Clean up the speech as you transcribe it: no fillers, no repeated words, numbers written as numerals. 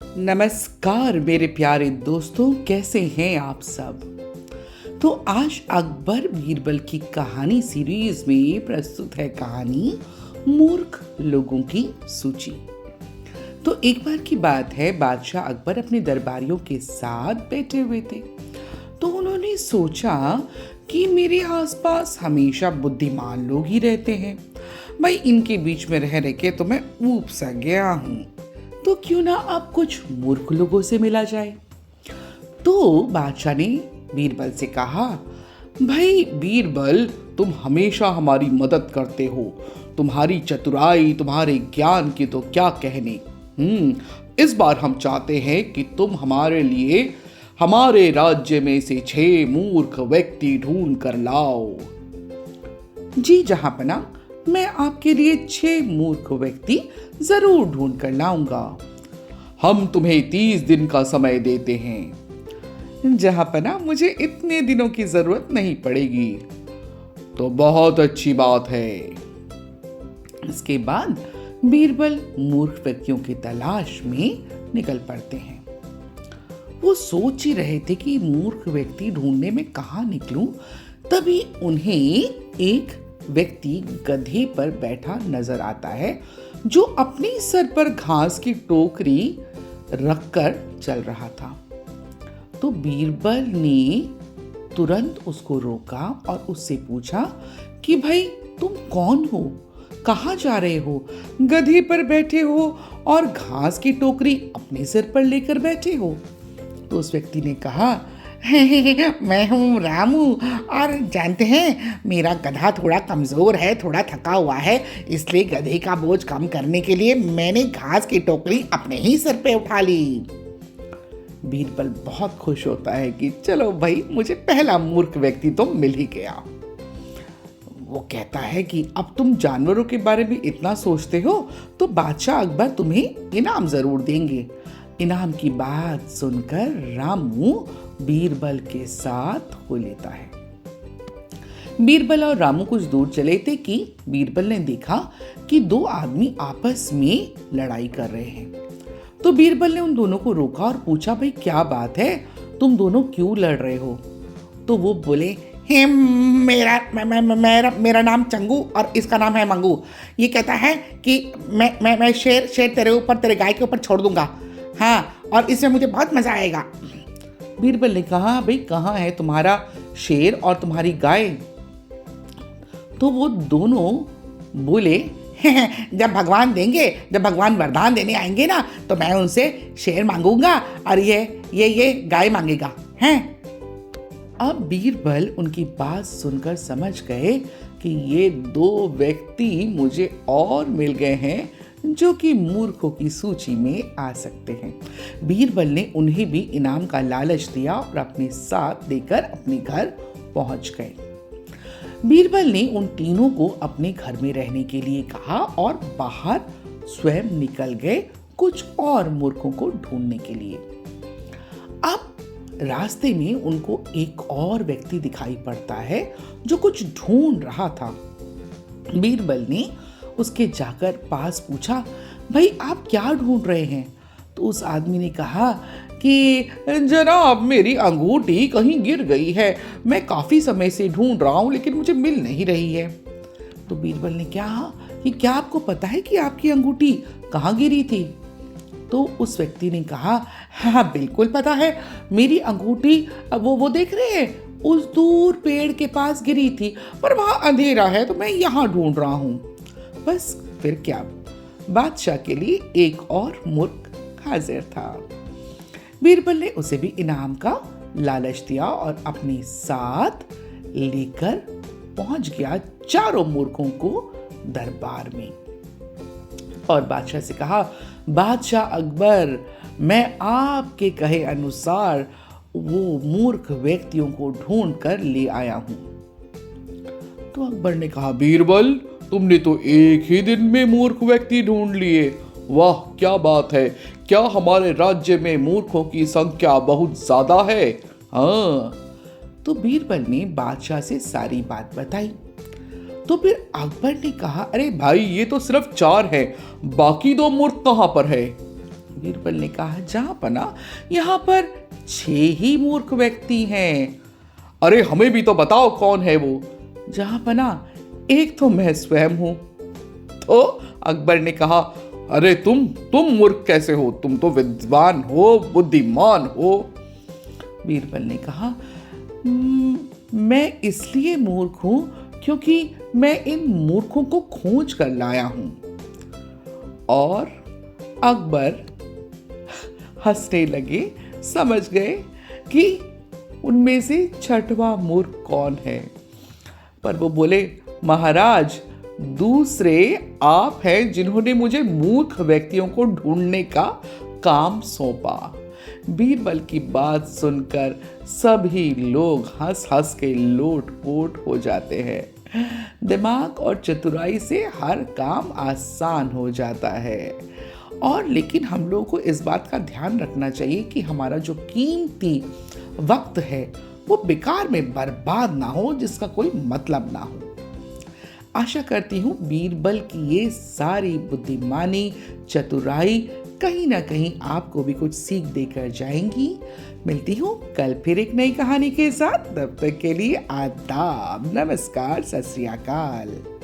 नमस्कार मेरे प्यारे दोस्तों, कैसे हैं आप सब। तो आज अकबर बीरबल की कहानी सीरीज में प्रस्तुत है कहानी मूर्ख लोगों की सूची। तो एक बार की बात है, बादशाह अकबर अपने दरबारियों के साथ बैठे हुए थे। तो उन्होंने सोचा कि मेरे आसपास हमेशा बुद्धिमान लोग ही रहते हैं, भाई इनके बीच में रह के तो मैं ऊब सा गया हूँ। तो क्यों ना अब कुछ मूर्ख लोगों से मिला जाए। तो बादशाह ने बीरबल से कहा, भाई बीरबल, तुम हमेशा हमारी मदद करते हो, तुम्हारी चतुराई, तुम्हारे ज्ञान की तो क्या कहने। इस बार हम चाहते हैं कि तुम हमारे लिए हमारे राज्य में से 6 मूर्ख व्यक्ति ढूंढ कर लाओ। जी जहांपना, मैं आपके लिए 6 मूर्ख व्यक्ति जरूर ढूंढ कर लाऊंगा। हम तुम्हें 30 दिन का समय देते हैं। जहांपना, मुझे इतने दिनों की जरूरत नहीं पड़ेगी। तो बहुत अच्छी बात है। इसके बाद बीरबल मूर्ख व्यक्तियों की तलाश में निकल पड़ते हैं। वो सोच ही रहे थे कि मूर्ख व्यक्ति ढूंढने में कहाँ निकलूं, तभी उन्हें एक व्यक्ति गधे पर बैठा नजर आता है, जो अपने सर पर घास की टोकरी रखकर चल रहा था। तो बीरबल ने तुरंत उसको रोका और उससे पूछा कि भाई तुम कौन हो, कहाँ जा रहे हो, गधे पर बैठे हो और घास की टोकरी अपने सिर पर लेकर बैठे हो। तो उस व्यक्ति ने कहा, मैं हूँ रामू, और जानते हैं मेरा गधा थोड़ा कमज़ोर है, थोड़ा थका हुआ है, इसलिए गधे का बोझ कम करने के लिए मैंने घास की टोकरी अपने ही सिर पे उठा ली। बीरबल बहुत खुश होता है कि चलो भाई, मुझे पहला मूर्ख व्यक्ति तो मिल ही गया। वो कहता है कि अब तुम जानवरों के बारे में इतना सोचते हो तो बादशाह अकबर तुम्हें इनाम जरूर देंगे। इनाम की बात सुनकर रामू बीरबल के साथ हो लेता है। बीरबल और रामू कुछ दूर चले थे कि बीरबल ने देखा कि 2 आदमी आपस में लड़ाई कर रहे हैं। तो बीरबल ने उन दोनों को रोका और पूछा, भाई क्या बात है, तुम दोनों क्यों लड़ रहे हो। तो वो बोले, मेरा नाम चंगू और इसका नाम है मंगू। ये कहता है कि मैं शेर तेरे ऊपर, तेरे गाय के ऊपर छोड़ दूंगा, हाँ, और इसमें मुझे बहुत मजा आएगा। बीरबल ने कहा, भाई कहाँ है तुम्हारा शेर और तुम्हारी गाय। तो वो दोनों बोले, जब भगवान वरदान देने आएंगे ना, तो मैं उनसे शेर मांगूंगा और ये गाय मांगेगा हैं। अब बीरबल उनकी बात सुनकर समझ गए कि ये 2 व्यक्ति मुझे और मिल गए हैं जो कि मूर्खों की सूची में आ सकते हैं। बीरबल ने उन्हें भी इनाम का लालच दिया और अपने साथ लेकर अपने घर पहुंच गए। बीरबल ने उन तीनों को अपने घर में रहने के लिए कहा और बाहर स्वयं निकल गए कुछ और मूर्खों को ढूंढने के लिए। अब रास्ते में उनको एक और व्यक्ति दिखाई पड़ता है जो कुछ ढूंढ रहा था। बीरबल ने उसके जाकर पास पूछा, भाई आप क्या ढूंढ रहे हैं। तो उस आदमी ने कहा कि जनाब, मेरी अंगूठी कहीं गिर गई है, मैं काफी समय से ढूंढ रहा हूं लेकिन मुझे मिल नहीं रही है। तो बीरबल ने कहा कि क्या आपको पता है कि आपकी अंगूठी कहाँ गिरी थी। तो उस व्यक्ति ने कहा, हाँ बिल्कुल पता है, मेरी अंगूठी वो देख रहे हैं, उस दूर पेड़ के पास गिरी थी, पर वहां अंधेरा है तो मैं यहाँ ढूंढ रहा हूँ। बस फिर क्या, बादशाह के लिए एक और मूर्ख हाजिर था। बीरबल ने उसे भी इनाम का लालच दिया और अपने साथ लेकर पहुंच गया 4 मूर्खों को दरबार में और बादशाह से कहा, बादशाह अकबर, मैं आपके कहे अनुसार वो मूर्ख व्यक्तियों को ढूंढ कर ले आया हूं। तो अकबर ने कहा, बीरबल, तुमने तो एक ही दिन में मूर्ख व्यक्ति ढूंढ लिए, वाह क्या बात है, क्या हमारे राज्य में मूर्खों की संख्या बहुत ज्यादा है। हाँ। तो बीरबल ने बादशाह से सारी बात बताई। तो फिर अकबर ने कहा, अरे भाई ये तो सिर्फ 4 है, बाकी 2 मूर्ख कहां पर है। बीरबल ने कहा, जहांपना यहाँ पर 6 ही मूर्ख व्यक्ति हैं। अरे हमें भी तो बताओ कौन है वो। जहांपना, एक तो मैं स्वयं हूं। तो अकबर ने कहा, अरे तुम मूर्ख कैसे हो? तुम तो विद्वान हो, बुद्धिमान हो। बीरबल ने कहा, मैं इसलिए मूर्ख हूं क्योंकि मैं इन मूर्खों को खोज कर लाया हूं। और अकबर हंसने लगे, समझ गए कि उनमें से छठवां मूर्ख कौन है। पर वो बोले, महाराज, दूसरे आप हैं जिन्होंने मुझे मूर्ख व्यक्तियों को ढूंढने का काम सौंपा। बीरबल की बात सुनकर सभी लोग हंस हंस के लोटपोट हो जाते हैं। दिमाग और चतुराई से हर काम आसान हो जाता है। और लेकिन हम लोगों को इस बात का ध्यान रखना चाहिए कि हमारा जो कीमती वक्त है वो बेकार में बर्बाद ना हो, जिसका कोई मतलब ना हो। आशा करती हूँ बीरबल की ये सारी बुद्धिमानी, चतुराई कहीं ना कहीं आपको भी कुछ सीख देकर जाएंगी। मिलती हूँ कल फिर एक नई कहानी के साथ। तब तक के लिए आदाब, नमस्कार, सत श्री अकाल।